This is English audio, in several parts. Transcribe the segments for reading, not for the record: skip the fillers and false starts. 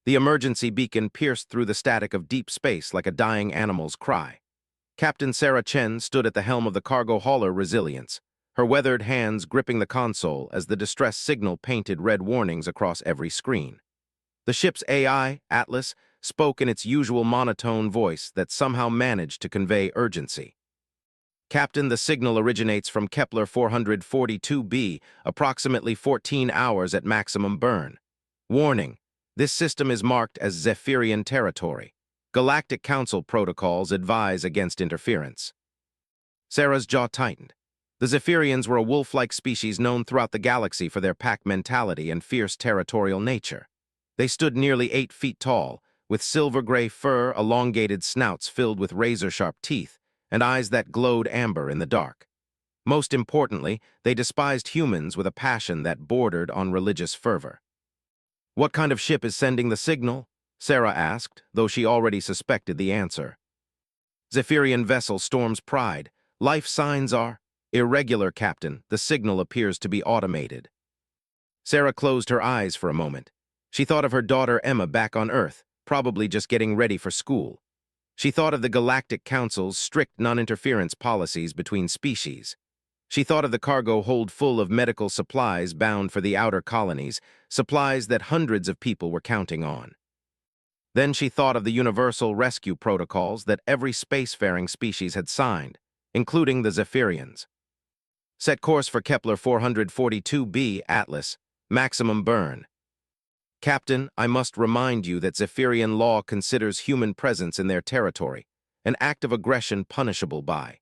The emergency beacon pierced through the static of deep space like a dying animal's cry. Captain Sarah Chen stood at the helm of the cargo hauler Resilience, her weathered hands gripping the console as the distress signal painted red warnings across every screen. The ship's AI, Atlas, spoke in its usual monotone voice that somehow managed to convey urgency. Captain, the signal originates from Kepler 442b, approximately 14 hours at maximum burn. Warning: this system is marked as Zephyrian territory. Galactic Council protocols advise against interference. Sarah's jaw tightened. The Zephyrians were a wolf-like species known throughout the galaxy for their pack mentality and fierce territorial nature. They stood nearly 8 feet tall, with silver-gray fur, elongated snouts filled with razor-sharp teeth, and eyes that glowed amber in the dark. Most importantly, they despised humans with a passion that bordered on religious fervor. "What kind of ship is sending the signal?" Sarah asked, though she already suspected the answer. "Zephyrian vessel Storm's Pride. Life signs are irregular, Captain. The signal appears to be automated." Sarah closed her eyes for a moment. She thought of her daughter Emma back on Earth, probably just getting ready for school. She thought of the Galactic Council's strict non-interference policies between species. She thought of the cargo hold full of medical supplies bound for the outer colonies, supplies that hundreds of people were counting on. Then she thought of the universal rescue protocols that every spacefaring species had signed, including the Zephyrians. "Set course for Kepler 442b, Atlas. Maximum burn." "Captain, I must remind you that Zephyrian law considers human presence in their territory an act of aggression punishable by—"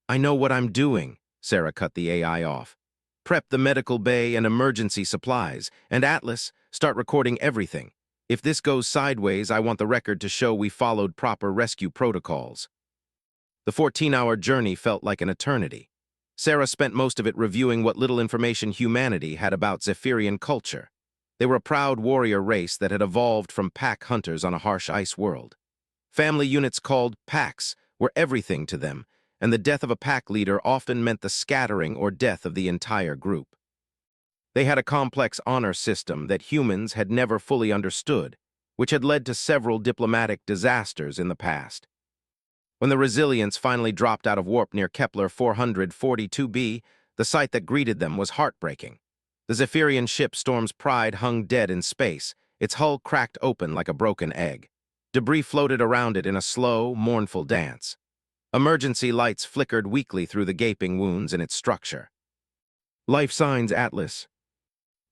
"I know what I'm doing," Sarah cut the AI off. "Prep the medical bay and emergency supplies, and Atlas, start recording everything. If this goes sideways, I want the record to show we followed proper rescue protocols." The 14-hour journey felt like an eternity. Sarah spent most of it reviewing what little information humanity had about Zephyrian culture. They were a proud warrior race that had evolved from pack hunters on a harsh ice world. Family units called packs were everything to them, and the death of a pack leader often meant the scattering or death of the entire group. They had a complex honor system that humans had never fully understood, which had led to several diplomatic disasters in the past. When the Resilience finally dropped out of warp near Kepler 442b, the sight that greeted them was heartbreaking. The Zephyrian ship Storm's Pride hung dead in space, its hull cracked open like a broken egg. Debris floated around it in a slow, mournful dance. Emergency lights flickered weakly through the gaping wounds in its structure. "Life signs, Atlas."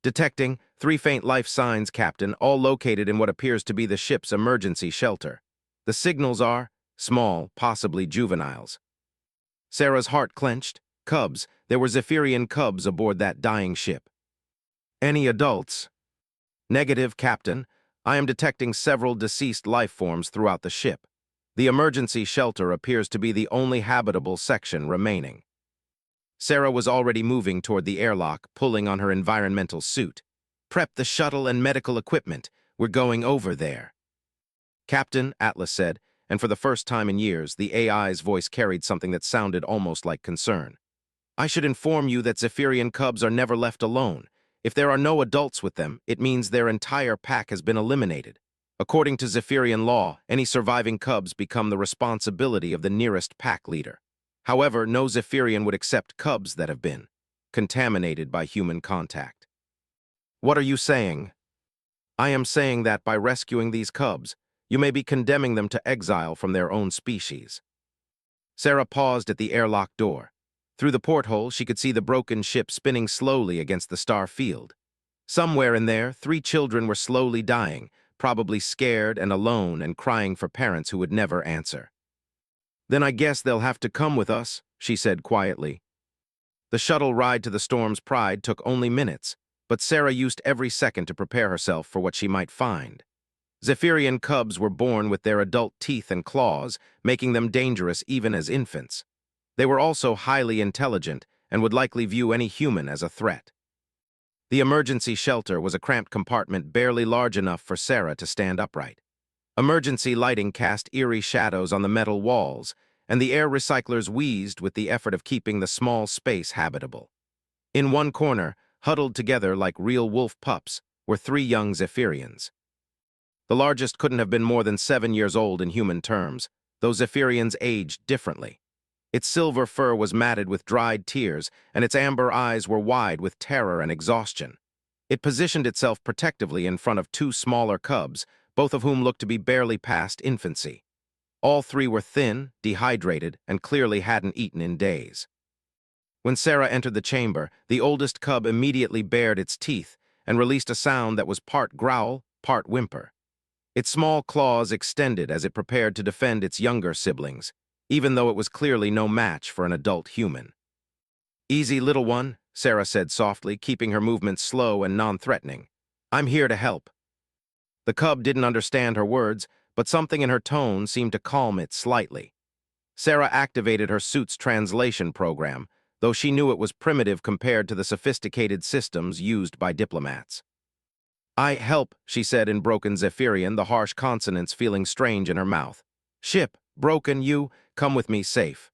"Detecting 3 faint life signs, Captain, all located in what appears to be the ship's emergency shelter. The signals are small, possibly juveniles." Sarah's heart clenched. Cubs. There were Zephyrian cubs aboard that dying ship. "Any adults?" "Negative, Captain. I am detecting several deceased life forms throughout the ship. The emergency shelter appears to be the only habitable section remaining." Sarah was already moving toward the airlock, pulling on her environmental suit. "Prep the shuttle and medical equipment. We're going over there." "Captain," Atlas said, and for the first time in years, the AI's voice carried something that sounded almost like concern. "I should inform you that Zephyrian cubs are never left alone. If there are no adults with them, it means their entire pack has been eliminated. According to Zephyrian law, any surviving cubs become the responsibility of the nearest pack leader. However, no Zephyrian would accept cubs that have been contaminated by human contact." "What are you saying?" "I am saying that by rescuing these cubs, you may be condemning them to exile from their own species." Sarah paused at the airlock door. Through the porthole, she could see the broken ship spinning slowly against the star field. Somewhere in there, 3 children were slowly dying, probably scared and alone and crying for parents who would never answer. "Then I guess they'll have to come with us," she said quietly. The shuttle ride to the Storm's Pride took only minutes, but Sarah used every second to prepare herself for what she might find. Zephyrian cubs were born with their adult teeth and claws, making them dangerous even as infants. They were also highly intelligent and would likely view any human as a threat. The emergency shelter was a cramped compartment barely large enough for Sarah to stand upright. Emergency lighting cast eerie shadows on the metal walls, and the air recyclers wheezed with the effort of keeping the small space habitable. In one corner, huddled together like real wolf pups, were 3 young Zephyrians. The largest couldn't have been more than 7 years old in human terms, though Zephyrians aged differently. Its silver fur was matted with dried tears, and its amber eyes were wide with terror and exhaustion. It positioned itself protectively in front of two smaller cubs, both of whom looked to be barely past infancy. All three were thin, dehydrated, and clearly hadn't eaten in days. When Sarah entered the chamber, the oldest cub immediately bared its teeth and released a sound that was part growl, part whimper. Its small claws extended as it prepared to defend its younger siblings, even though it was clearly no match for an adult human. "Easy, little one," Sarah said softly, keeping her movements slow and non-threatening. "I'm here to help." The cub didn't understand her words, but something in her tone seemed to calm it slightly. Sarah activated her suit's translation program, though she knew it was primitive compared to the sophisticated systems used by diplomats. "I help," she said in broken Zephyrian, the harsh consonants feeling strange in her mouth. "Ship, broken, you, come with me safe."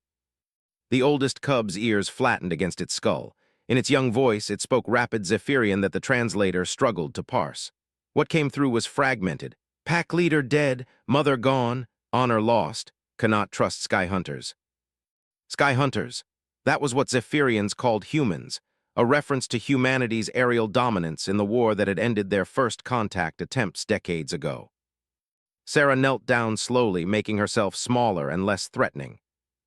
The oldest cub's ears flattened against its skull. In its young voice, it spoke rapid Zephyrian that the translator struggled to parse. What came through was fragmented. "Pack leader dead, mother gone, honor lost, cannot trust sky hunters." Sky hunters. That was what Zephyrians called humans, a reference to humanity's aerial dominance in the war that had ended their first contact attempts decades ago. Sarah knelt down slowly, making herself smaller and less threatening.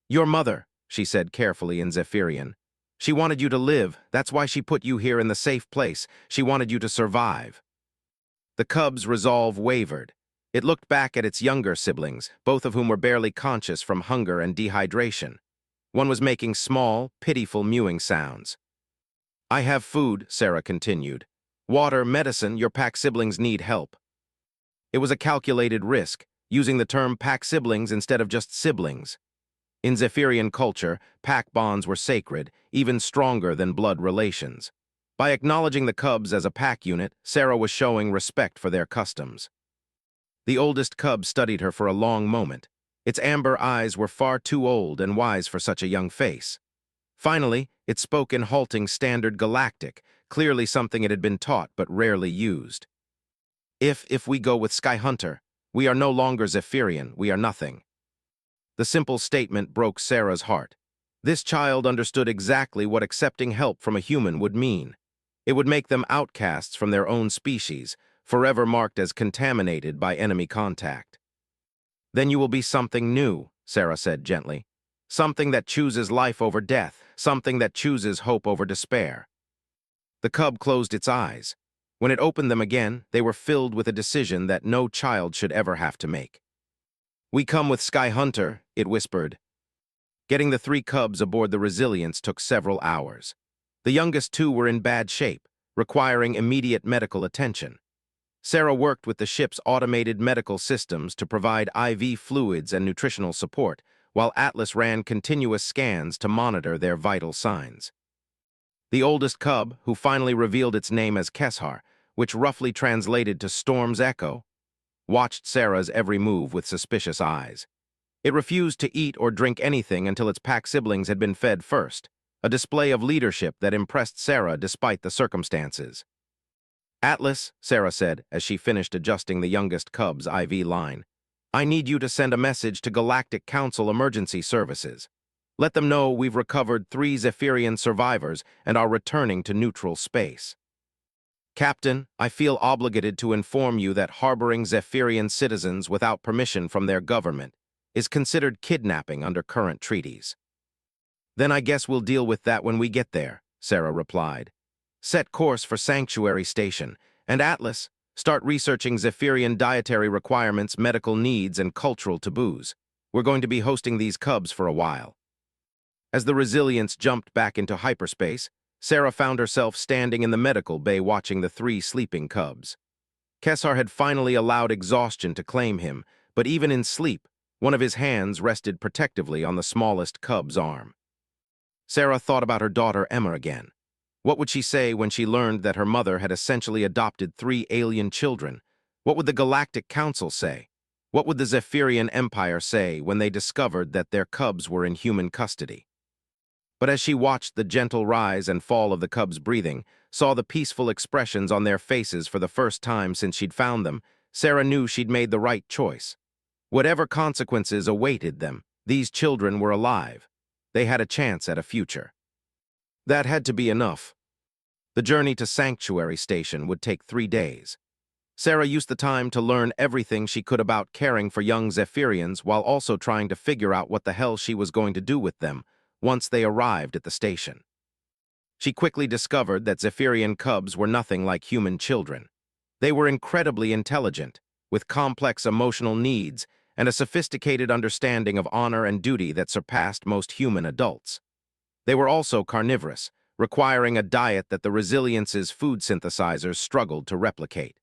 "Your mother," she said carefully in Zephyrian. "She wanted you to live, that's why she put you here in the safe place. She wanted you to survive." The cub's resolve wavered. It looked back at its younger siblings, both of whom were barely conscious from hunger and dehydration. One was making small, pitiful mewing sounds. "I have food," Sarah continued. "Water, medicine, your pack siblings need help." It was a calculated risk, using the term pack siblings instead of just siblings. In Zephyrian culture, pack bonds were sacred, even stronger than blood relations. By acknowledging the cubs as a pack unit, Sarah was showing respect for their customs. The oldest cub studied her for a long moment. Its amber eyes were far too old and wise for such a young face. Finally, it spoke in halting standard galactic, clearly something it had been taught but rarely used. If we go with Sky Hunter, we are no longer Zephyrian, we are nothing." The simple statement broke Sarah's heart. This child understood exactly what accepting help from a human would mean. It would make them outcasts from their own species, forever marked as contaminated by enemy contact. "Then you will be something new," Sarah said gently. "Something that chooses life over death, something that chooses hope over despair." The cub closed its eyes. When it opened them again, they were filled with a decision that no child should ever have to make. "We come with Sky Hunter," it whispered. Getting the three cubs aboard the Resilience took several hours. The youngest two were in bad shape, requiring immediate medical attention. Sarah worked with the ship's automated medical systems to provide IV fluids and nutritional support, while Atlas ran continuous scans to monitor their vital signs. The oldest cub, who finally revealed its name as Keshar, which roughly translated to Storm's Echo, watched Sarah's every move with suspicious eyes. It refused to eat or drink anything until its pack siblings had been fed first, a display of leadership that impressed Sarah despite the circumstances. "Atlas," Sarah said as she finished adjusting the youngest cub's IV line, "I need you to send a message to Galactic Council Emergency Services. Let them know we've recovered 3 Zephyrian survivors and are returning to neutral space." "Captain, I feel obligated to inform you that harboring Zephyrian citizens without permission from their government is considered kidnapping under current treaties." "Then I guess we'll deal with that when we get there," Sarah replied. "Set course for Sanctuary Station, and Atlas, start researching Zephyrian dietary requirements, medical needs, and cultural taboos. We're going to be hosting these cubs for a while." As the Resilience jumped back into hyperspace, Sarah found herself standing in the medical bay watching the 3 sleeping cubs. Keshar had finally allowed exhaustion to claim him, but even in sleep, one of his hands rested protectively on the smallest cub's arm. Sarah thought about her daughter Emma again. What would she say when she learned that her mother had essentially adopted 3 alien children? What would the Galactic Council say? What would the Zephyrian Empire say when they discovered that their cubs were in human custody? But as she watched the gentle rise and fall of the cubs' breathing, saw the peaceful expressions on their faces for the first time since she'd found them, Sarah knew she'd made the right choice. Whatever consequences awaited them, these children were alive. They had a chance at a future. That had to be enough. The journey to Sanctuary Station would take 3 days. Sarah used the time to learn everything she could about caring for young Zephyrians while also trying to figure out what the hell she was going to do with them once they arrived at the station. She quickly discovered that Zephyrian cubs were nothing like human children. They were incredibly intelligent, with complex emotional needs and a sophisticated understanding of honor and duty that surpassed most human adults. They were also carnivorous, requiring a diet that the Resilience's food synthesizers struggled to replicate.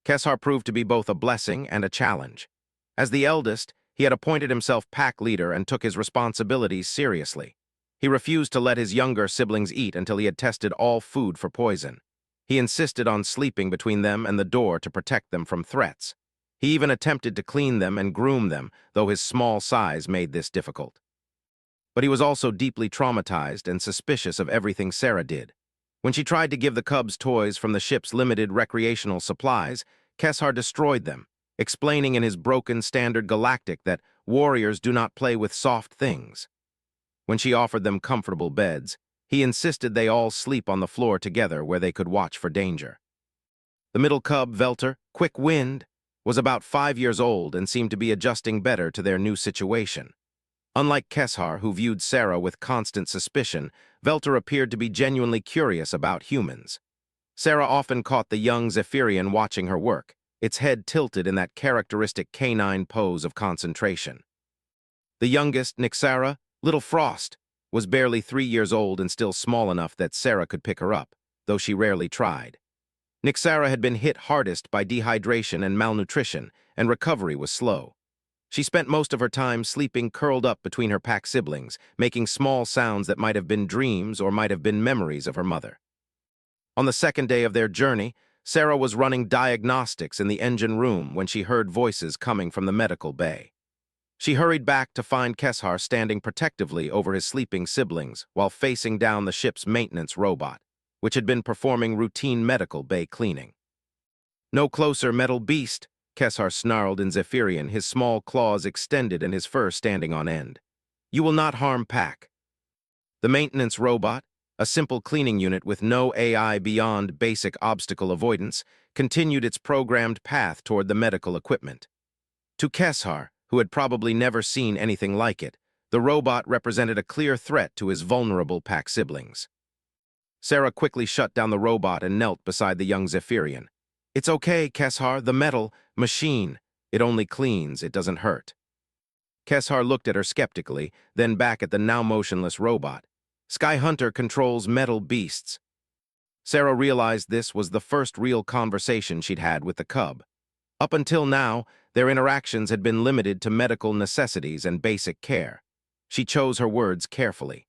Keshar proved to be both a blessing and a challenge. As the eldest, he had appointed himself pack leader and took his responsibilities seriously. He refused to let his younger siblings eat until he had tested all food for poison. He insisted on sleeping between them and the door to protect them from threats. He even attempted to clean them and groom them, though his small size made this difficult. But he was also deeply traumatized and suspicious of everything Sarah did. When she tried to give the cubs toys from the ship's limited recreational supplies, Keshar destroyed them, explaining in his broken standard galactic that warriors do not play with soft things. When she offered them comfortable beds, he insisted they all sleep on the floor together where they could watch for danger. The middle cub, Velter, Quick Wind, was about 5 years old and seemed to be adjusting better to their new situation. Unlike Keshar, who viewed Sarah with constant suspicion, Velter appeared to be genuinely curious about humans. Sarah often caught the young Zephyrian watching her work, its head tilted in that characteristic canine pose of concentration. The youngest, Nixara, Little Frost, was barely 3 years old and still small enough that Sarah could pick her up, though she rarely tried. Nixara had been hit hardest by dehydration and malnutrition, and recovery was slow. She spent most of her time sleeping curled up between her pack siblings, making small sounds that might have been dreams or might have been memories of her mother. On the second day of their journey, Sarah was running diagnostics in the engine room when she heard voices coming from the medical bay. She hurried back to find Keshar standing protectively over his sleeping siblings while facing down the ship's maintenance robot, which had been performing routine medical bay cleaning. "No closer, metal beast," Keshar snarled in Zephyrian, his small claws extended and his fur standing on end. "You will not harm Pack." The maintenance robot, a simple cleaning unit with no AI beyond basic obstacle avoidance, continued its programmed path toward the medical equipment. To Keshar, who had probably never seen anything like it, the robot represented a clear threat to his vulnerable Pack siblings. Sarah quickly shut down the robot and knelt beside the young Zephyrian. "It's okay, Keshar, the metal, machine. It only cleans, it doesn't hurt." Keshar looked at her skeptically, then back at the now motionless robot. "Sky Hunter controls metal beasts." Sarah realized this was the first real conversation she'd had with the cub. Up until now, their interactions had been limited to medical necessities and basic care. She chose her words carefully.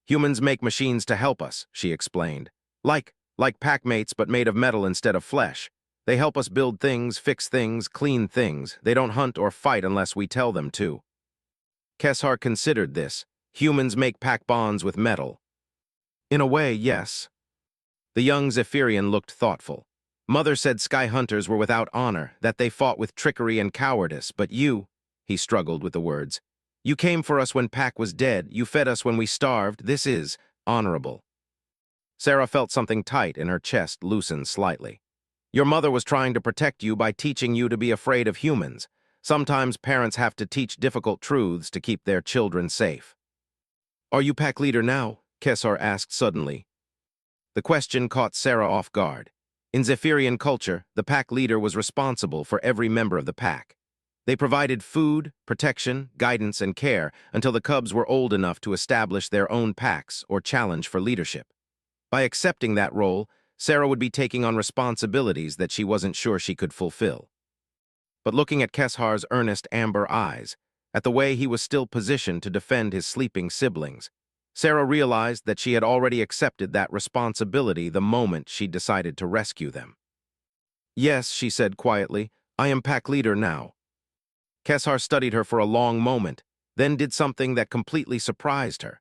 "Humans make machines to help us," she explained. Like packmates, but made of metal instead of flesh. They help us build things, fix things, clean things. They don't hunt or fight unless we tell them to." Keshar considered this. Humans make pack bonds with metal. "In a way, yes." The young Zephyrian looked thoughtful. "Mother said Sky Hunters were without honor, that they fought with trickery and cowardice, but you," he struggled with the words, "you came for us when Pack was dead, you fed us when we starved. This is honorable." Sarah felt something tight in her chest loosen slightly. "Your mother was trying to protect you by teaching you to be afraid of humans. Sometimes parents have to teach difficult truths to keep their children safe." "Are you pack leader now?" Keshar asked suddenly. The question caught Sarah off guard. In Zephyrian culture, the pack leader was responsible for every member of the pack. They provided food, protection, guidance, and care until the cubs were old enough to establish their own packs or challenge for leadership. By accepting that role, Sarah would be taking on responsibilities that she wasn't sure she could fulfill. But looking at Keshar's earnest amber eyes, at the way he was still positioned to defend his sleeping siblings, Sarah realized that she had already accepted that responsibility the moment she decided to rescue them. "Yes," she said quietly, "I am pack leader now." Keshar studied her for a long moment, then did something that completely surprised her.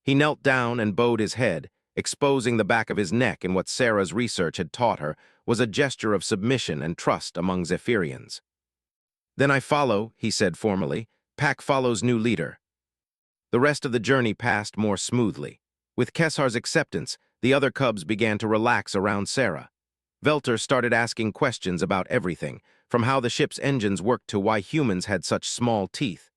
He knelt down and bowed his head, exposing the back of his neck in what Sarah's research had taught her was a gesture of submission and trust among Zephyrians. "Then I follow," he said formally. "Pack follows new leader." The rest of the journey passed more smoothly. With Keshar's acceptance, the other cubs began to relax around Sarah. Velter started asking questions about everything, from how the ship's engines worked to why humans had such small teeth.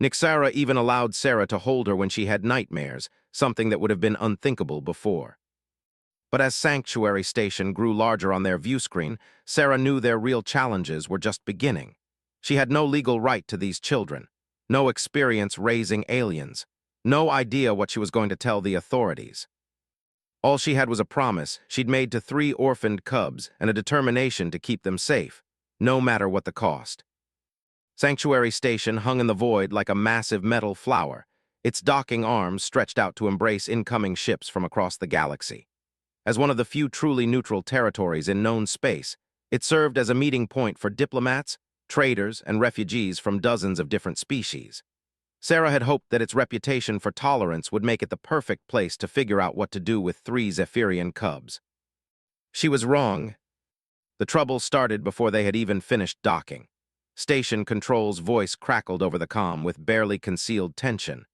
Nixara even allowed Sarah to hold her when she had nightmares, something that would have been unthinkable before. But as Sanctuary Station grew larger on their viewscreen, Sarah knew their real challenges were just beginning. She had no legal right to these children, no experience raising aliens, no idea what she was going to tell the authorities. All she had was a promise she'd made to 3 orphaned cubs and a determination to keep them safe, no matter what the cost. Sanctuary Station hung in the void like a massive metal flower, its docking arms stretched out to embrace incoming ships from across the galaxy. As one of the few truly neutral territories in known space, it served as a meeting point for diplomats, traders, and refugees from dozens of different species. Sarah had hoped that its reputation for tolerance would make it the perfect place to figure out what to do with 3 Zephyrian cubs. She was wrong. The trouble started before they had even finished docking. Station Control's voice crackled over the comm with barely concealed tension.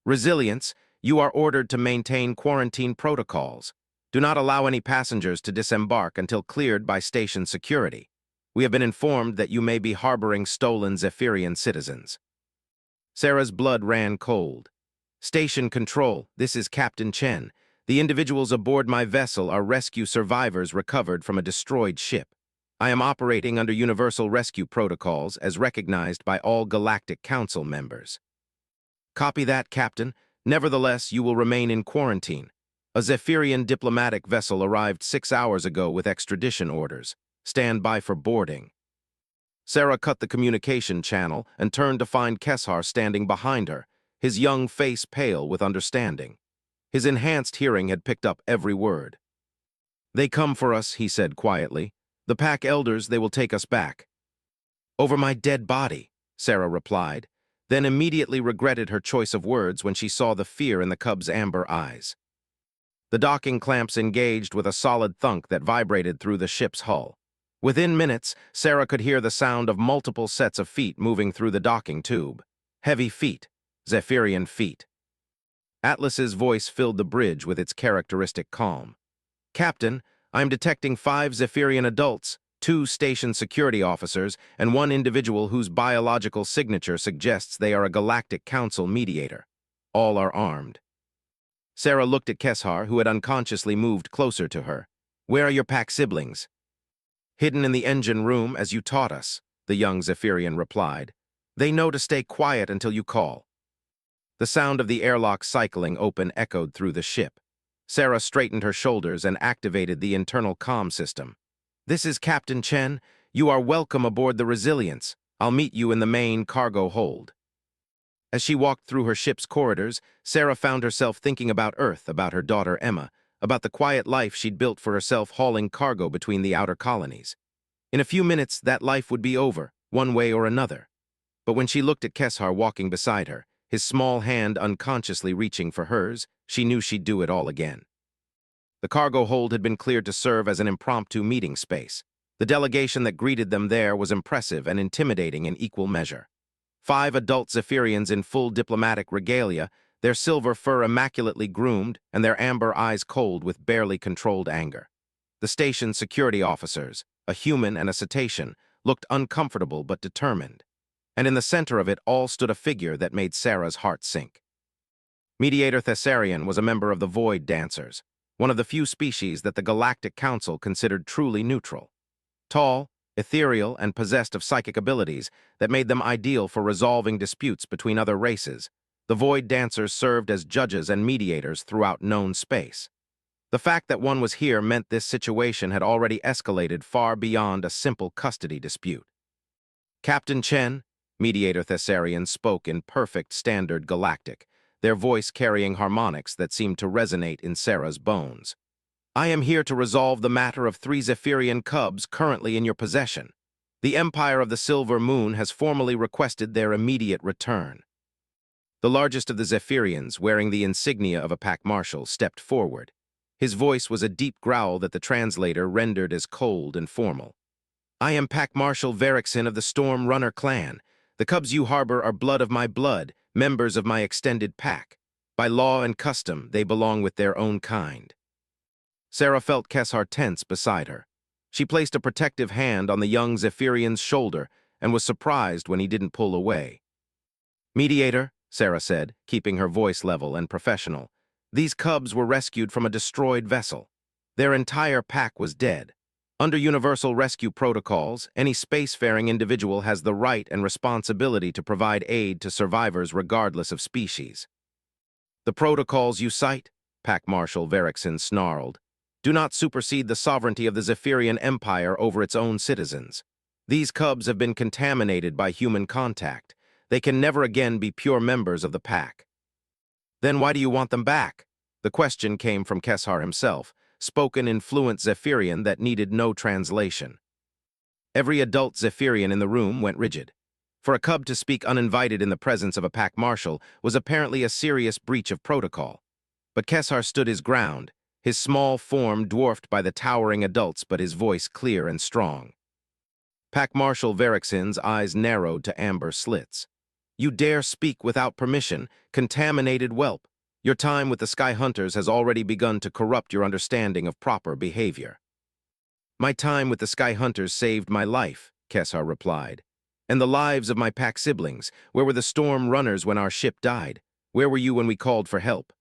"Resilience, you are ordered to maintain quarantine protocols. Do not allow any passengers to disembark until cleared by station security. We have been informed that you may be harboring stolen Zephyrian citizens." Sarah's blood ran cold. "Station Control, this is Captain Chen. The individuals aboard my vessel are rescue survivors recovered from a destroyed ship. I am operating under Universal Rescue Protocols as recognized by all Galactic Council members." "Copy that, Captain. Nevertheless, you will remain in quarantine. A Zephyrian diplomatic vessel arrived 6 hours ago with extradition orders. Stand by for boarding." Sarah cut the communication channel and turned to find Keshar standing behind her, his young face pale with understanding. His enhanced hearing had picked up every word. "They come for us," he said quietly. "The pack elders, they will take us back." "Over my dead body," Sarah replied, then immediately regretted her choice of words when she saw the fear in the cub's amber eyes. The docking clamps engaged with a solid thunk that vibrated through the ship's hull. Within minutes, Sarah could hear the sound of multiple sets of feet moving through the docking tube. Heavy feet, Zephyrian feet. Atlas's voice filled the bridge with its characteristic calm. "Captain, I'm detecting 5 Zephyrian adults, 2 station security officers, and 1 individual whose biological signature suggests they are a Galactic Council mediator. All are armed." Sarah looked at Keshar, who had unconsciously moved closer to her. "Where are your pack siblings?" "Hidden in the engine room, as you taught us," the young Zephyrian replied. "They know to stay quiet until you call." The sound of the airlock cycling open echoed through the ship. Sarah straightened her shoulders and activated the internal comm system. "This is Captain Chen. You are welcome aboard the Resilience. I'll meet you in the main cargo hold." As she walked through her ship's corridors, Sarah found herself thinking about Earth, about her daughter Emma, about the quiet life she'd built for herself hauling cargo between the outer colonies. In a few minutes, that life would be over, one way or another. But when she looked at Keshar walking beside her, his small hand unconsciously reaching for hers, she knew she'd do it all again. The cargo hold had been cleared to serve as an impromptu meeting space. The delegation that greeted them there was impressive and intimidating in equal measure. 5 adult Zephyrians in full diplomatic regalia, their silver fur immaculately groomed and their amber eyes cold with barely controlled anger. The station security officers, a human and a cetacean, looked uncomfortable but determined. And in the center of it all stood a figure that made Sarah's heart sink. Mediator Thessarian was a member of the Void Dancers, one of the few species that the Galactic Council considered truly neutral. Tall, ethereal, and possessed of psychic abilities that made them ideal for resolving disputes between other races, the Void Dancers served as judges and mediators throughout known space. The fact that one was here meant this situation had already escalated far beyond a simple custody dispute. "Captain Chen," Mediator Thessarian spoke in perfect standard galactic, their voice carrying harmonics that seemed to resonate in Sarah's bones. "I am here to resolve the matter of 3 Zephyrian cubs currently in your possession. The Empire of the Silver Moon has formally requested their immediate return." The largest of the Zephyrians, wearing the insignia of a pack marshal, stepped forward. His voice was a deep growl that the translator rendered as cold and formal. I am Pack Marshal Varrickson of the Storm Runner clan. The cubs you harbor are blood of my blood, members of my extended pack. By law and custom, they belong with their own kind. Sarah felt Keshar tense beside her. She placed a protective hand on the young Zephyrian's shoulder and was surprised when he didn't pull away. Mediator, Sarah said, keeping her voice level and professional. These cubs were rescued from a destroyed vessel. Their entire pack was dead. Under universal rescue protocols, any spacefaring individual has the right and responsibility to provide aid to survivors regardless of species. The protocols you cite, Pack Marshal Varrickson snarled, do not supersede the sovereignty of the Zephyrian Empire over its own citizens. These cubs have been contaminated by human contact. They can never again be pure members of the pack. Then why do you want them back? The question came from Keshar himself, spoken in fluent Zephyrian that needed no translation. Every adult Zephyrian in the room went rigid. For a cub to speak uninvited in the presence of a pack marshal was apparently a serious breach of protocol. But Keshar stood his ground, his small form dwarfed by the towering adults but his voice clear and strong. Pack Marshal Varrickson's eyes narrowed to amber slits. You dare speak without permission, contaminated whelp. Your time with the Sky Hunters has already begun to corrupt your understanding of proper behavior. My time with the Sky Hunters saved my life, Keshar replied. And the lives of my pack siblings. Where were the Storm Runners when our ship died? Where were you when we called for help?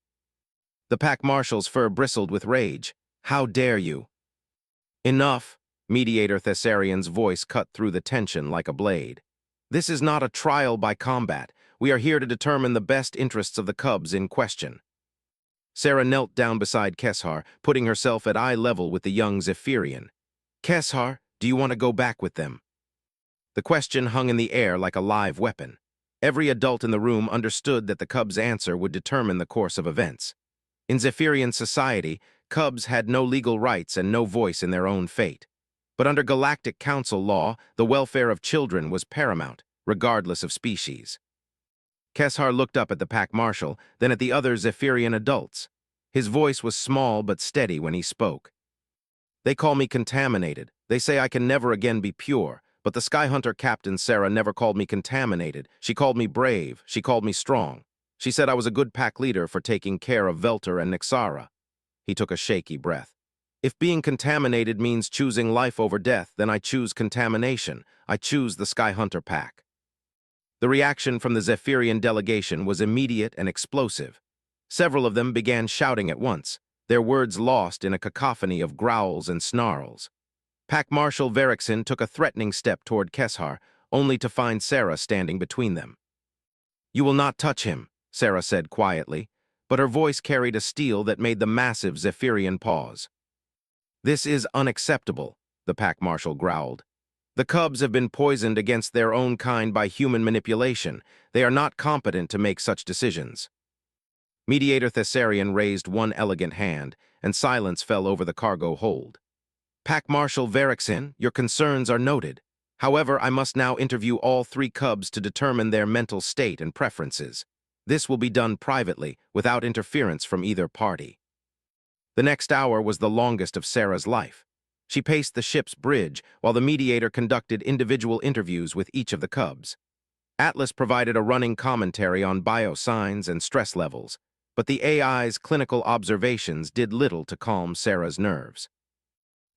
The pack marshal's fur bristled with rage. How dare you? Enough, Mediator Thessarian's voice cut through the tension like a blade. This is not a trial by combat. We are here to determine the best interests of the cubs in question. Sarah knelt down beside Keshar, putting herself at eye level with the young Zephyrian. Keshar, do you want to go back with them? The question hung in the air like a live weapon. Every adult in the room understood that the cubs' answer would determine the course of events. In Zephyrian society, cubs had no legal rights and no voice in their own fate. But under Galactic Council law, the welfare of children was paramount, regardless of species. Keshar looked up at the pack marshal, then at the other Zephyrian adults. His voice was small but steady when he spoke. They call me contaminated. They say I can never again be pure, but the Sky Hunter Captain Sarah never called me contaminated. She called me brave. She called me strong. She said I was a good pack leader for taking care of Velter and Nixara. He took a shaky breath. If being contaminated means choosing life over death, then I choose contamination. I choose the Sky Hunter pack. The reaction from the Zephyrian delegation was immediate and explosive. Several of them began shouting at once, their words lost in a cacophony of growls and snarls. Pack Marshal Varrickson took a threatening step toward Keshar, only to find Sarah standing between them. You will not touch him, Sarah said quietly, but her voice carried a steel that made the massive Zephyrian pause. This is unacceptable, the pack marshal growled. The cubs have been poisoned against their own kind by human manipulation. They are not competent to make such decisions. Mediator Thessarian raised one elegant hand, and silence fell over the cargo hold. Pack Marshal Varrickson, your concerns are noted. However, I must now interview all three cubs to determine their mental state and preferences. This will be done privately, without interference from either party. The next hour was the longest of Sarah's life. She paced the ship's bridge while the mediator conducted individual interviews with each of the cubs. Atlas provided a running commentary on biosigns and stress levels, but the AI's clinical observations did little to calm Sarah's nerves.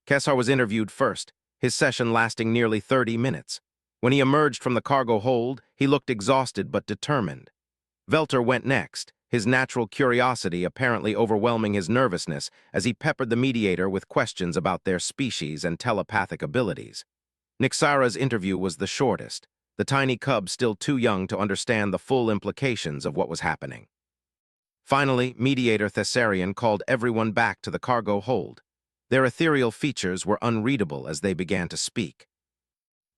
Keshar was interviewed first, his session lasting nearly 30 minutes. When he emerged from the cargo hold, he looked exhausted but determined. Velter went next, his natural curiosity apparently overwhelming his nervousness as he peppered the mediator with questions about their species and telepathic abilities. Nixara's interview was the shortest, the tiny cub still too young to understand the full implications of what was happening. Finally, Mediator Thessarian called everyone back to the cargo hold. Their ethereal features were unreadable as they began to speak.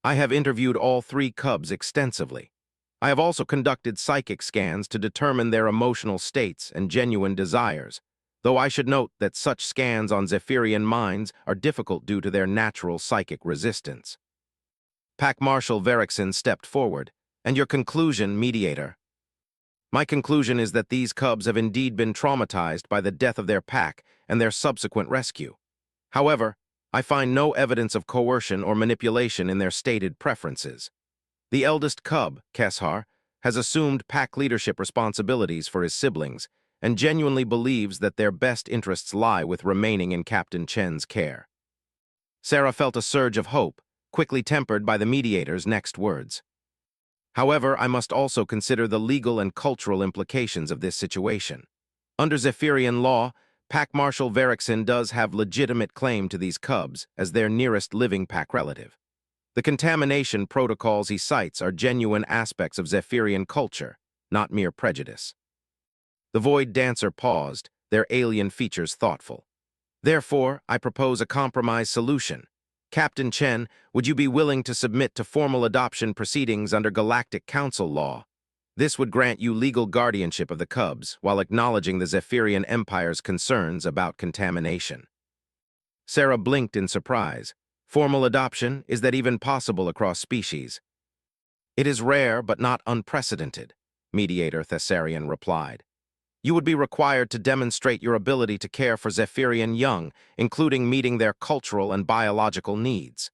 I have interviewed all three cubs extensively. I have also conducted psychic scans to determine their emotional states and genuine desires, though I should note that such scans on Zephyrian minds are difficult due to their natural psychic resistance. Pack Marshal Varrickson stepped forward. And your conclusion, Mediator? My conclusion is that these cubs have indeed been traumatized by the death of their pack and their subsequent rescue. However, I find no evidence of coercion or manipulation in their stated preferences. The eldest cub, Keshar, has assumed pack leadership responsibilities for his siblings and genuinely believes that their best interests lie with remaining in Captain Chen's care. Sarah felt a surge of hope, quickly tempered by the mediator's next words. However, I must also consider the legal and cultural implications of this situation. Under Zephyrian law, Pack Marshal Verixin does have legitimate claim to these cubs as their nearest living pack relative. The contamination protocols he cites are genuine aspects of Zephyrian culture, not mere prejudice. The Void Dancer paused, their alien features thoughtful. Therefore, I propose a compromise solution. Captain Chen, would you be willing to submit to formal adoption proceedings under Galactic Council law? This would grant you legal guardianship of the cubs while acknowledging the Zephyrian Empire's concerns about contamination. Sarah blinked in surprise. Formal adoption, is that even possible across species? It is rare but not unprecedented, Mediator Thessarian replied. You would be required to demonstrate your ability to care for Zephyrian young, including meeting their cultural and biological needs.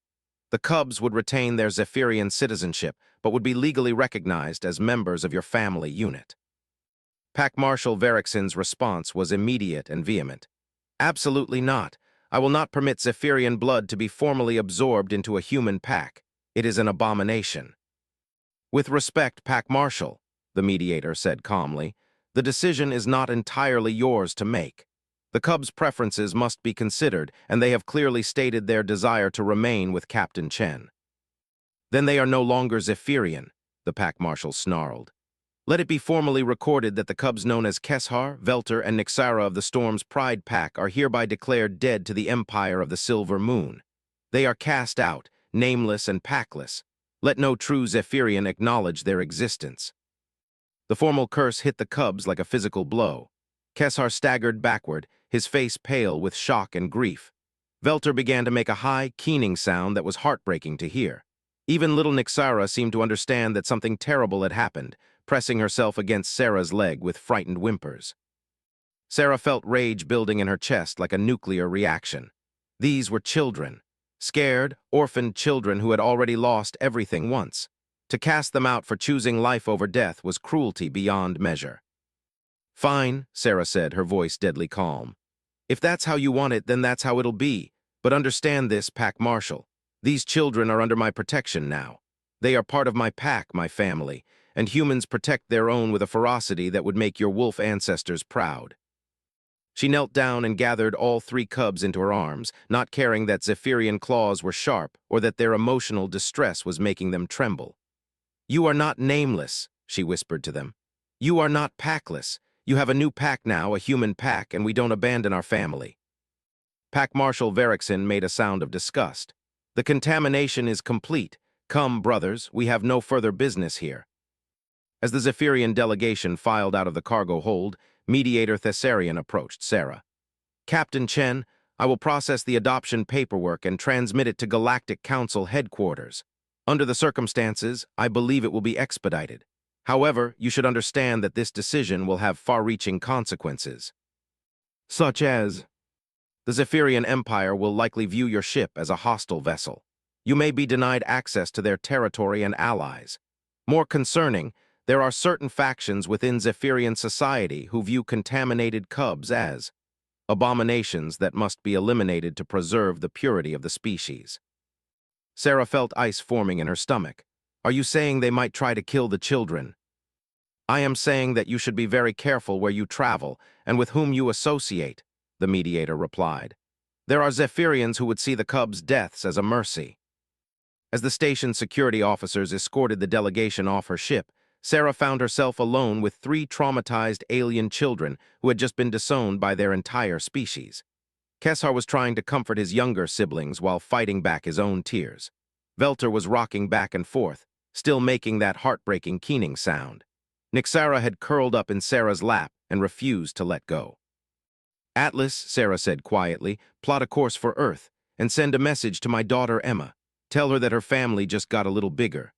The cubs would retain their Zephyrian citizenship, but would be legally recognized as members of your family unit. Pack Marshal Verixin's response was immediate and vehement. Absolutely not. I will not permit Zephyrian blood to be formally absorbed into a human pack. It is an abomination. With respect, Pack Marshal, the mediator said calmly, the decision is not entirely yours to make. The cubs' preferences must be considered, and they have clearly stated their desire to remain with Captain Chen. Then they are no longer Zephyrian, the Pack Marshal snarled. Let it be formally recorded that the cubs known as Keshar, Velter, and Nixara of the Storm's Pride Pack are hereby declared dead to the Empire of the Silver Moon. They are cast out, nameless and packless. Let no true Zephyrian acknowledge their existence. The formal curse hit the cubs like a physical blow. Keshar staggered backward, his face pale with shock and grief. Velter began to make a high, keening sound that was heartbreaking to hear. Even little Nixara seemed to understand that something terrible had happened, pressing herself against Sarah's leg with frightened whimpers. Sarah felt rage building in her chest like a nuclear reaction. These were children. Scared, orphaned children who had already lost everything once. To cast them out for choosing life over death was cruelty beyond measure. Fine, Sarah said, her voice deadly calm. If that's how you want it, then that's how it'll be. But understand this, Pack Marshal. These children are under my protection now. They are part of my pack, my family, and humans protect their own with a ferocity that would make your wolf ancestors proud. She knelt down and gathered all 3 cubs into her arms, not caring that Zephyrian claws were sharp or that their emotional distress was making them tremble. You are not nameless, she whispered to them. You are not packless. You have a new pack now, a human pack, and we don't abandon our family. Pack Marshal Verixin made a sound of disgust. The contamination is complete. Come, brothers, we have no further business here. As the Zephyrian delegation filed out of the cargo hold, Mediator Thessarian approached Sarah. Captain Chen, I will process the adoption paperwork and transmit it to Galactic Council headquarters. Under the circumstances, I believe it will be expedited. However, you should understand that this decision will have far-reaching consequences. Such as, the Zephyrian Empire will likely view your ship as a hostile vessel. You may be denied access to their territory and allies. More concerning, there are certain factions within Zephyrian society who view contaminated cubs as abominations that must be eliminated to preserve the purity of the species. Sarah felt ice forming in her stomach. Are you saying they might try to kill the children? I am saying that you should be very careful where you travel and with whom you associate, the mediator replied. There are Zephyrians who would see the cubs' deaths as a mercy. As the station security officers escorted the delegation off her ship, Sarah found herself alone with 3 traumatized alien children who had just been disowned by their entire species. Keshar was trying to comfort his younger siblings while fighting back his own tears. Velter was rocking back and forth, still making that heartbreaking keening sound. Nixara had curled up in Sarah's lap and refused to let go. Atlas, Sarah said quietly, plot a course for Earth and send a message to my daughter Emma. Tell her that her family just got a little bigger.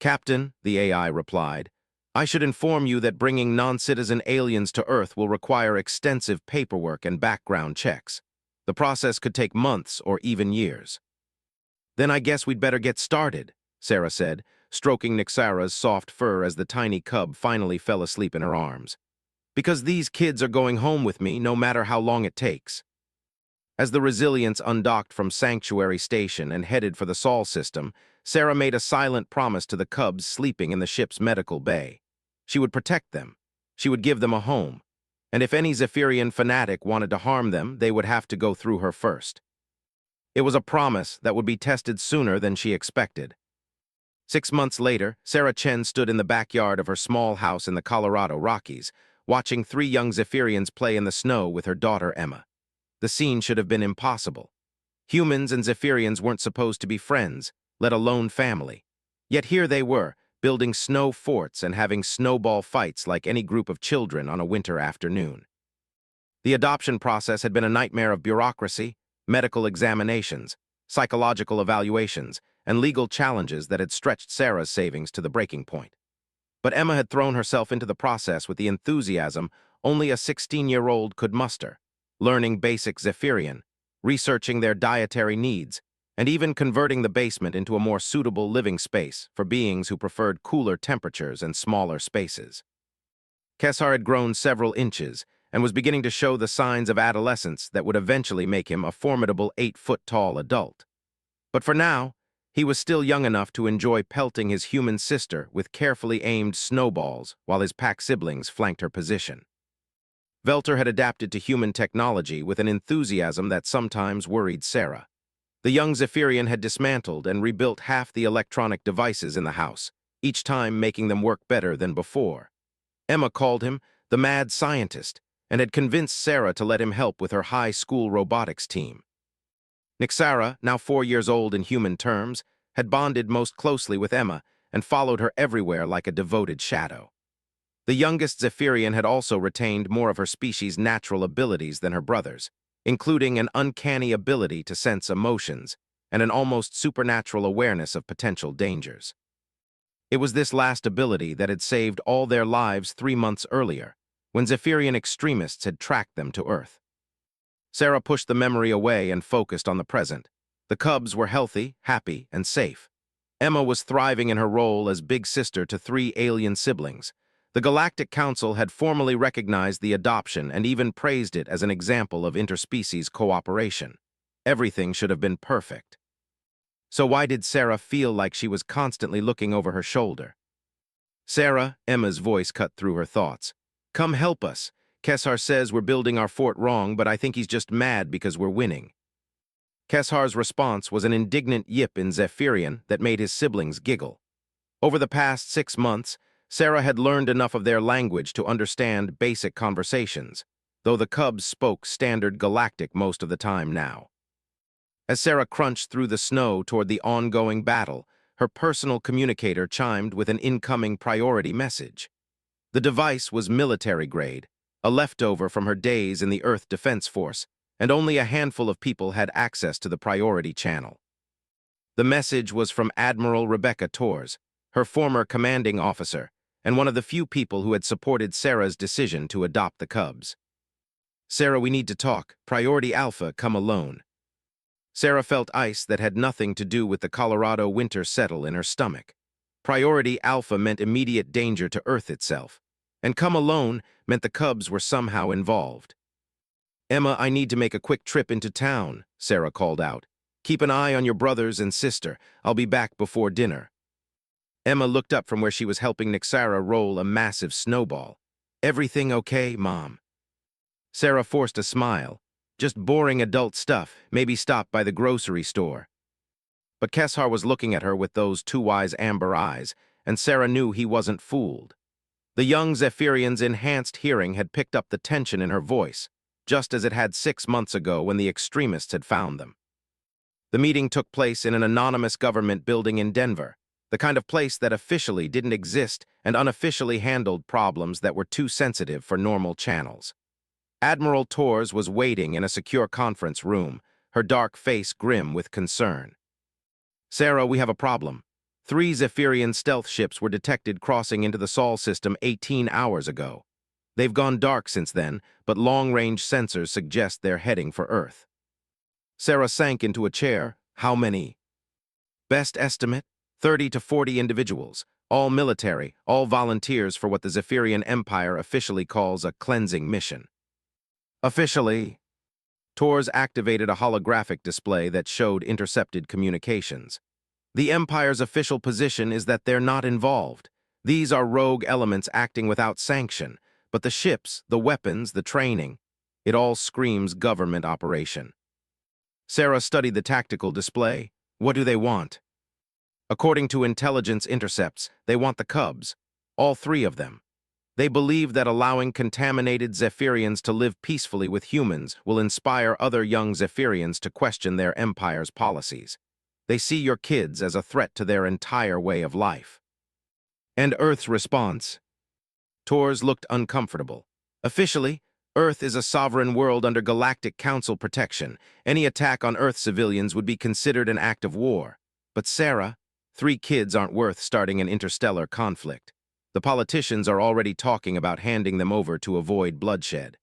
Captain, the AI replied, I should inform you that bringing non-citizen aliens to Earth will require extensive paperwork and background checks. The process could take months or even years. Then I guess we'd better get started, Sarah said, stroking Nixara's soft fur as the tiny cub finally fell asleep in her arms. Because these kids are going home with me no matter how long it takes. As the Resilience undocked from Sanctuary Station and headed for the Sol system, Sarah made a silent promise to the cubs sleeping in the ship's medical bay. She would protect them. She would give them a home. And if any Zephyrian fanatic wanted to harm them, they would have to go through her first. It was a promise that would be tested sooner than she expected. 6 months later, Sarah Chen stood in the backyard of her small house in the Colorado Rockies, watching 3 young Zephyrians play in the snow with her daughter Emma. The scene should have been impossible. Humans and Zephyrians weren't supposed to be friends, let alone family. Yet here they were, building snow forts and having snowball fights like any group of children on a winter afternoon. The adoption process had been a nightmare of bureaucracy, medical examinations, psychological evaluations, and legal challenges that had stretched Sarah's savings to the breaking point. But Emma had thrown herself into the process with the enthusiasm only a 16-year-old could muster, learning basic Zephyrian, researching their dietary needs, and even converting the basement into a more suitable living space for beings who preferred cooler temperatures and smaller spaces. Kesar had grown several inches and was beginning to show the signs of adolescence that would eventually make him a formidable 8-foot-tall adult. But for now, he was still young enough to enjoy pelting his human sister with carefully aimed snowballs while his pack siblings flanked her position. Velter had adapted to human technology with an enthusiasm that sometimes worried Sarah. The young Zephyrian had dismantled and rebuilt half the electronic devices in the house, each time making them work better than before. Emma called him the mad scientist and had convinced Sarah to let him help with her high school robotics team. Nixara, now 4 years old in human terms, had bonded most closely with Emma and followed her everywhere like a devoted shadow. The youngest Zephyrian had also retained more of her species' natural abilities than her brothers, including an uncanny ability to sense emotions and an almost supernatural awareness of potential dangers. It was this last ability that had saved all their lives 3 months earlier, when Zephyrian extremists had tracked them to Earth. Sarah pushed the memory away and focused on the present. The cubs were healthy, happy, and safe. Emma was thriving in her role as big sister to 3 alien siblings. The Galactic Council had formally recognized the adoption and even praised it as an example of interspecies cooperation. Everything should have been perfect. So why did Sarah feel like she was constantly looking over her shoulder? Sarah, Emma's voice cut through her thoughts. Come help us. Kesar says we're building our fort wrong, but I think he's just mad because we're winning. Kesar's response was an indignant yip in Zephyrian that made his siblings giggle. Over the past 6 months, Sarah had learned enough of their language to understand basic conversations, though the cubs spoke standard galactic most of the time now. As Sarah crunched through the snow toward the ongoing battle, her personal communicator chimed with an incoming priority message. The device was military-grade, a leftover from her days in the Earth Defense Force, and only a handful of people had access to the priority channel. The message was from Admiral Rebecca Torres, her former commanding officer, and one of the few people who had supported Sarah's decision to adopt the cubs. Sarah, we need to talk. Priority Alpha, come alone. Sarah felt ice that had nothing to do with the Colorado winter settle in her stomach. Priority Alpha meant immediate danger to Earth itself, and come alone meant the cubs were somehow involved. Emma, I need to make a quick trip into town, Sarah called out. Keep an eye on your brothers and sister. I'll be back before dinner. Emma looked up from where she was helping Nixara roll a massive snowball. Everything okay, Mom? Sarah forced a smile. Just boring adult stuff, maybe stop by the grocery store. But Kesar was looking at her with those 2 wise amber eyes, and Sarah knew he wasn't fooled. The young Zephyrian's enhanced hearing had picked up the tension in her voice, just as it had 6 months ago when the extremists had found them. The meeting took place in an anonymous government building in Denver, the kind of place that officially didn't exist and unofficially handled problems that were too sensitive for normal channels. Admiral Torres was waiting in a secure conference room, her dark face grim with concern. Sarah, we have a problem. 3 Zephyrian stealth ships were detected crossing into the Sol system 18 hours ago. They've gone dark since then, but long-range sensors suggest they're heading for Earth. Sarah sank into a chair. How many? Best estimate, 30 to 40 individuals, all military, all volunteers for what the Zephyrian Empire officially calls a cleansing mission. Officially, Tors activated a holographic display that showed intercepted communications. The Empire's official position is that they're not involved. These are rogue elements acting without sanction, but the ships, the weapons, the training, it all screams government operation. Sarah studied the tactical display. What do they want? According to intelligence intercepts, they want the Cubs, all 3 of them. They believe that allowing contaminated Zephyrians to live peacefully with humans will inspire other young Zephyrians to question their empire's policies. They see your kids as a threat to their entire way of life. And Earth's response? Tors looked uncomfortable. Officially, Earth is a sovereign world under Galactic Council protection. Any attack on Earth civilians would be considered an act of war. But Sarah, 3 kids aren't worth starting an interstellar conflict. The politicians are already talking about handing them over to avoid bloodshed.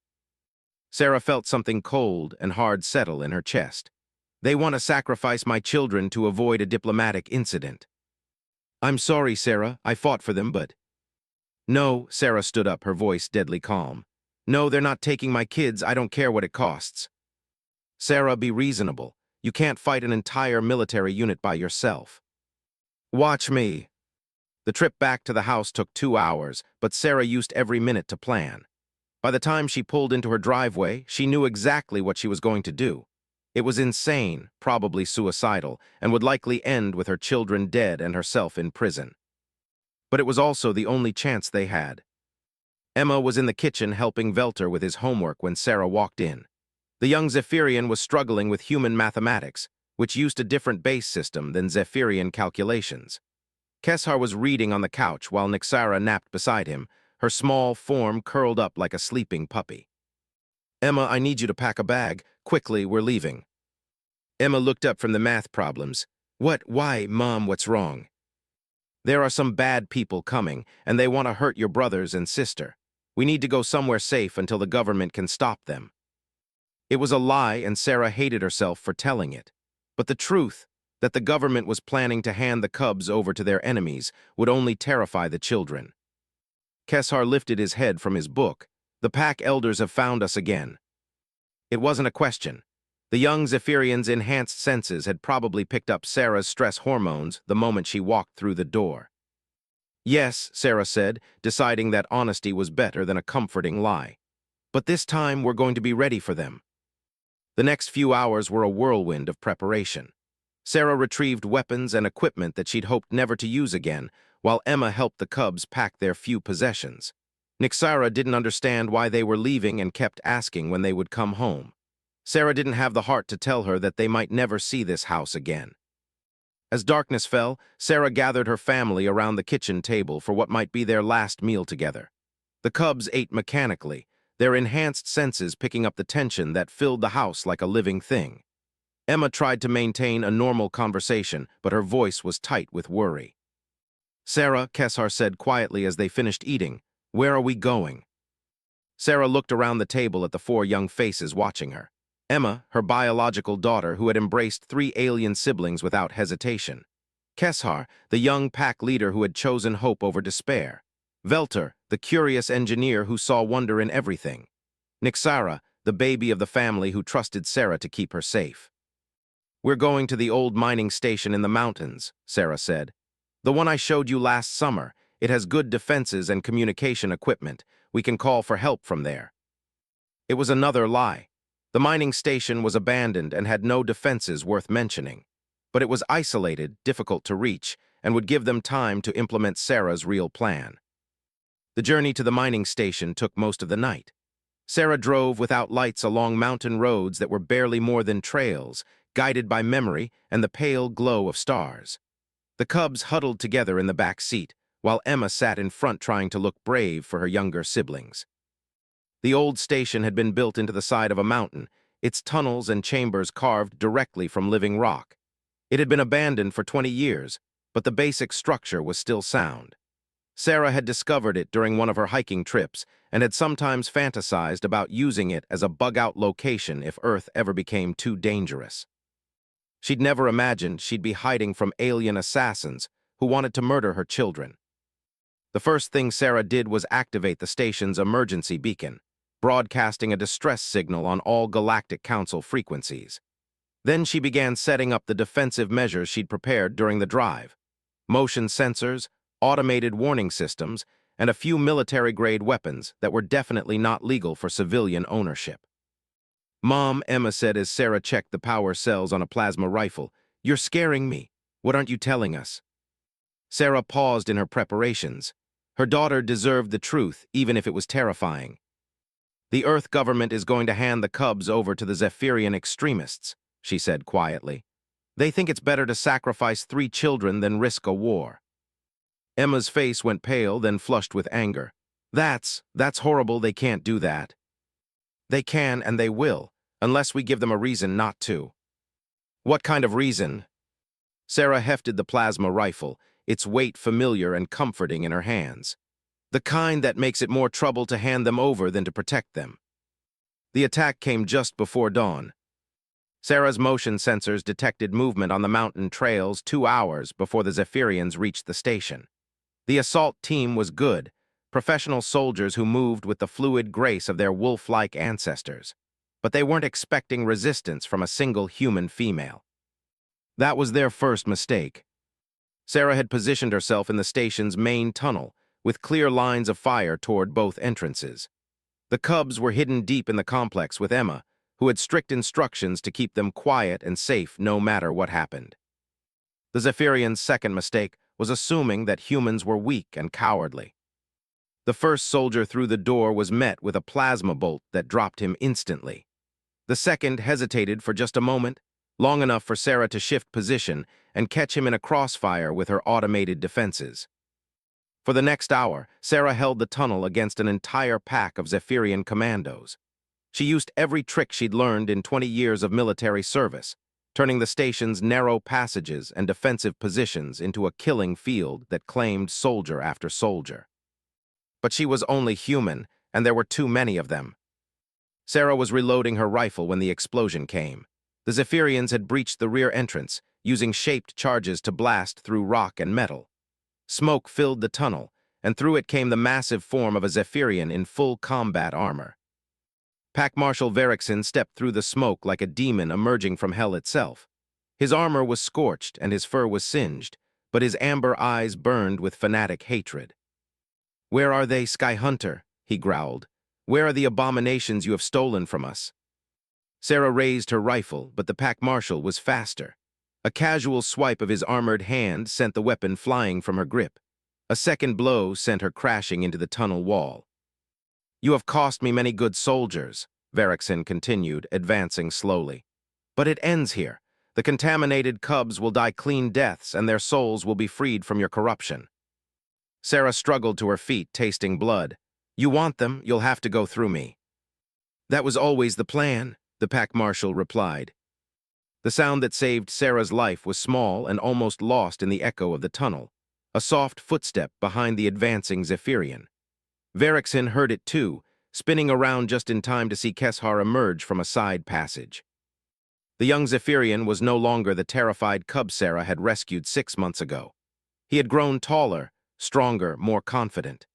Sarah felt something cold and hard settle in her chest. They want to sacrifice my children to avoid a diplomatic incident. I'm sorry, Sarah, I fought for them, but... No, Sarah stood up, her voice deadly calm. No, they're not taking my kids, I don't care what it costs. Sarah, be reasonable. You can't fight an entire military unit by yourself. Watch me. The trip back to the house took 2 hours, but Sarah used every minute to plan. By the time she pulled into her driveway, she knew exactly what she was going to do. It was insane, probably suicidal, and would likely end with her children dead and herself in prison. But it was also the only chance they had. Emma was in the kitchen helping Velter with his homework when Sarah walked in. The young Zephyrian was struggling with human mathematics, which used a different base system than Zephyrian calculations. Keshar was reading on the couch while Nyxara napped beside him, her small form curled up like a sleeping puppy. Emma, I need you to pack a bag. Quickly, we're leaving. Emma looked up from the math problems. What? Why, Mom, what's wrong? There are some bad people coming, and they want to hurt your brothers and sister. We need to go somewhere safe until the government can stop them. It was a lie, and Sarah hated herself for telling it. But the truth, that the government was planning to hand the Cubs over to their enemies, would only terrify the children. Keshar lifted his head from his book. The pack elders have found us again. It wasn't a question. The young Zephyrian's enhanced senses had probably picked up Sarah's stress hormones the moment she walked through the door. Yes, Sarah said, deciding that honesty was better than a comforting lie. But this time we're going to be ready for them. The next few hours were a whirlwind of preparation. Sarah retrieved weapons and equipment that she'd hoped never to use again, while Emma helped the Cubs pack their few possessions. Nyxara didn't understand why they were leaving and kept asking when they would come home. Sarah didn't have the heart to tell her that they might never see this house again. As darkness fell, Sarah gathered her family around the kitchen table for what might be their last meal together. The Cubs ate mechanically, their enhanced senses picking up the tension that filled the house like a living thing. Emma tried to maintain a normal conversation, but her voice was tight with worry. Sarah, Keshar said quietly as they finished eating, where are we going? Sarah looked around the table at the 4 young faces watching her. Emma, her biological daughter who had embraced 3 alien siblings without hesitation. Keshar, the young pack leader who had chosen hope over despair. Velter, the curious engineer who saw wonder in everything. Nyxara, the baby of the family who trusted Sarah to keep her safe. We're going to the old mining station in the mountains, Sarah said. The one I showed you last summer. It has good defenses and communication equipment. We can call for help from there. It was another lie. The mining station was abandoned and had no defenses worth mentioning. But it was isolated, difficult to reach, and would give them time to implement Sarah's real plan. The journey to the mining station took most of the night. Sarah drove without lights along mountain roads that were barely more than trails, guided by memory and the pale glow of stars. The Cubs huddled together in the back seat, while Emma sat in front trying to look brave for her younger siblings. The old station had been built into the side of a mountain, its tunnels and chambers carved directly from living rock. It had been abandoned for 20 years, but the basic structure was still sound. Sarah had discovered it during one of her hiking trips and had sometimes fantasized about using it as a bug-out location if Earth ever became too dangerous. She'd never imagined she'd be hiding from alien assassins who wanted to murder her children. The first thing Sarah did was activate the station's emergency beacon, broadcasting a distress signal on all Galactic Council frequencies. Then she began setting up the defensive measures she'd prepared during the drive: motion sensors, automated warning systems, and a few military-grade weapons that were definitely not legal for civilian ownership. "Mom," Emma said as Sarah checked the power cells on a plasma rifle, "you're scaring me. What aren't you telling us?" Sarah paused in her preparations. Her daughter deserved the truth, even if it was terrifying. "The Earth government is going to hand the cubs over to the Zephyrian extremists," she said quietly. "They think it's better to sacrifice 3 children than risk a war." Emma's face went pale, then flushed with anger. That's horrible. They can't do that." "They can and they will, unless we give them a reason not to." "What kind of reason?" Sarah hefted the plasma rifle, its weight familiar and comforting in her hands. "The kind that makes it more trouble to hand them over than to protect them." The attack came just before dawn. Sarah's motion sensors detected movement on the mountain trails 2 hours before the Zephyrians reached the station. The assault team was good, professional soldiers who moved with the fluid grace of their wolf-like ancestors. But they weren't expecting resistance from a single human female. That was their first mistake. Sarah had positioned herself in the station's main tunnel, with clear lines of fire toward both entrances. The cubs were hidden deep in the complex with Emma, who had strict instructions to keep them quiet and safe no matter what happened. The Zephyrians' second mistake was assuming that humans were weak and cowardly. The first soldier through the door was met with a plasma bolt that dropped him instantly. The second hesitated for just a moment, long enough for Sarah to shift position and catch him in a crossfire with her automated defenses. For the next hour, Sarah held the tunnel against an entire pack of Zephyrian commandos. She used every trick she'd learned in 20 years of military service, turning the station's narrow passages and defensive positions into a killing field that claimed soldier after soldier. But she was only human, and there were too many of them. Sarah was reloading her rifle when the explosion came. The Zephyrians had breached the rear entrance, using shaped charges to blast through rock and metal. Smoke filled the tunnel, and through it came the massive form of a Zephyrian in full combat armor. Pack Marshal Verixen stepped through the smoke like a demon emerging from hell itself. His armor was scorched and his fur was singed, but his amber eyes burned with fanatic hatred. "Where are they, Sky Hunter?" he growled. "Where are the abominations you have stolen from us?" Sarah raised her rifle, but the Pack Marshal was faster. A casual swipe of his armored hand sent the weapon flying from her grip. A second blow sent her crashing into the tunnel wall. "You have cost me many good soldiers," Verixen continued, advancing slowly. "But it ends here. The contaminated cubs will die clean deaths, and their souls will be freed from your corruption." Sarah struggled to her feet, tasting blood. "You want them, you'll have to go through me." "That was always the plan," the Pack Marshal replied. The sound that saved Sarah's life was small and almost lost in the echo of the tunnel, a soft footstep behind the advancing Zephyrian. Verixen heard it too, spinning around just in time to see Keshar emerge from a side passage. The young Zephyrian was no longer the terrified cub Sarah had rescued 6 months ago. He had grown taller, stronger, more confident.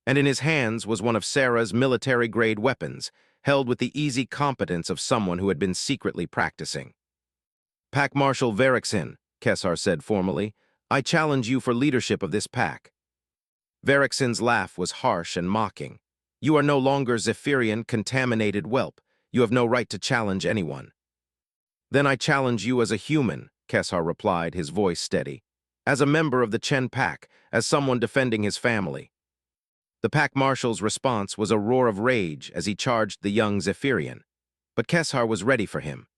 And in his hands was one of Sarah's military-grade weapons, held with the easy competence of someone who had been secretly practicing. "Pack Marshal Verixen," Keshar said formally, "I challenge you for leadership of this pack." Verixen's laugh was harsh and mocking. "You are no longer Zephyrian, contaminated whelp. You have no right to challenge anyone." "Then I challenge you as a human," Keshar replied, his voice steady. "As a member of the Chen pack, as someone defending his family." The Pack Marshal's response was a roar of rage as he charged the young Zephyrian. But Keshar was ready for him.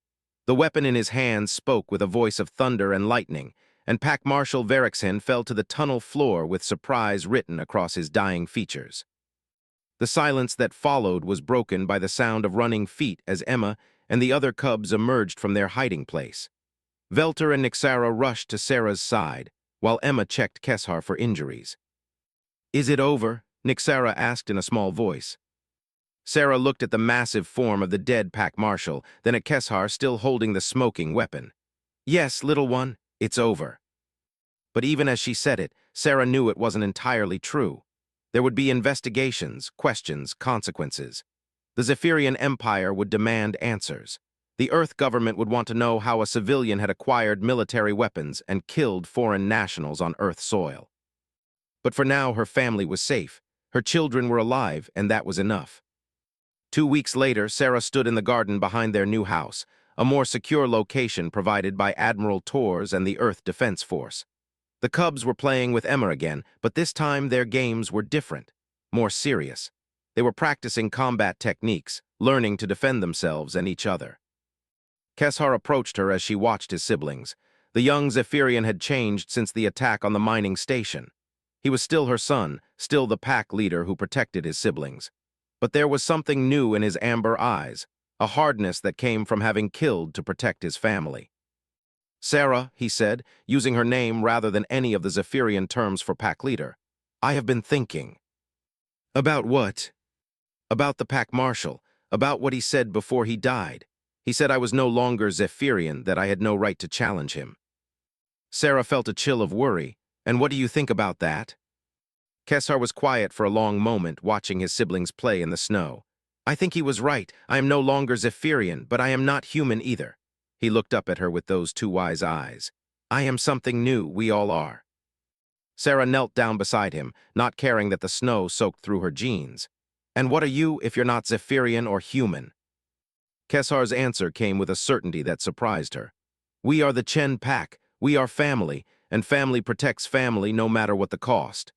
The weapon in his hands spoke with a voice of thunder and lightning, and Pack Marshal Verixen fell to the tunnel floor with surprise written across his dying features. The silence that followed was broken by the sound of running feet as Emma and the other cubs emerged from their hiding place. Velter and Nixara rushed to Sarah's side, while Emma checked Keshar for injuries. "Is it over?" Nixara asked in a small voice. Sarah looked at the massive form of the dead pack marshal, then at Keshar still holding the smoking weapon. "Yes, little one, it's over." But even as she said it, Sarah knew it wasn't entirely true. There would be investigations, questions, consequences. The Zephyrian Empire would demand answers. The Earth government would want to know how a civilian had acquired military weapons and killed foreign nationals on Earth soil. But for now, her family was safe. Her children were alive, and that was enough. 2 weeks later, Sarah stood in the garden behind their new house, a more secure location provided by Admiral Tors and the Earth Defense Force. The Cubs were playing with Emma again, but this time their games were different, more serious. They were practicing combat techniques, learning to defend themselves and each other. Keshar approached her as she watched his siblings. The young Zephyrian had changed since the attack on the mining station. He was still her son, still the pack leader who protected his siblings. But there was something new in his amber eyes, a hardness that came from having killed to protect his family. "Sarah," he said, using her name rather than any of the Zephyrian terms for pack leader, "I have been thinking." "About what?" "About the pack marshal, about what he said before he died. He said I was no longer Zephyrian, that I had no right to challenge him." Sarah felt a chill of worry. "And what do you think about that?" Keshar was quiet for a long moment, watching his siblings play in the snow. "I think he was right. I am no longer Zephyrian, but I am not human either." He looked up at her with those two wise eyes. "I am something new, we all are." Sarah knelt down beside him, not caring that the snow soaked through her jeans. "And what are you if you're not Zephyrian or human?" Keshar's answer came with a certainty that surprised her. "We are the Chen Pack. We are family, and family protects family no matter what the cost."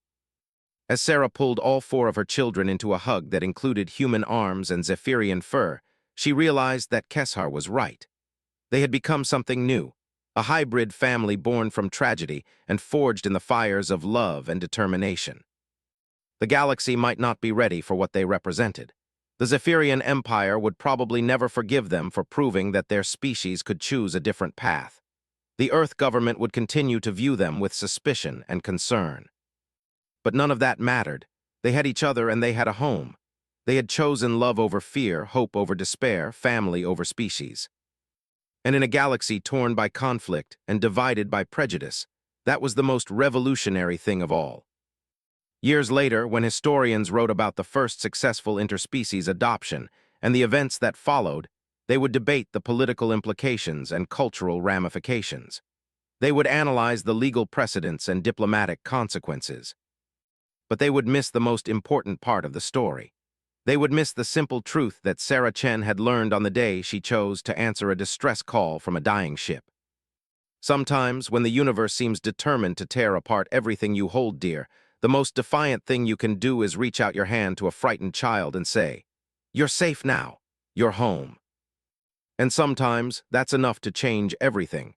As Sarah pulled all four of her children into a hug that included human arms and Zephyrian fur, she realized that Keshar was right. They had become something new, a hybrid family born from tragedy and forged in the fires of love and determination. The galaxy might not be ready for what they represented. The Zephyrian Empire would probably never forgive them for proving that their species could choose a different path. The Earth government would continue to view them with suspicion and concern. But none of that mattered. They had each other and they had a home. They had chosen love over fear, hope over despair, family over species. And in a galaxy torn by conflict and divided by prejudice, that was the most revolutionary thing of all. Years later, when historians wrote about the first successful interspecies adoption and the events that followed, they would debate the political implications and cultural ramifications. They would analyze the legal precedents and diplomatic consequences. But they would miss the most important part of the story. They would miss the simple truth that Sarah Chen had learned on the day she chose to answer a distress call from a dying ship. Sometimes, when the universe seems determined to tear apart everything you hold dear, the most defiant thing you can do is reach out your hand to a frightened child and say, "You're safe now. You're home." And sometimes, that's enough to change everything.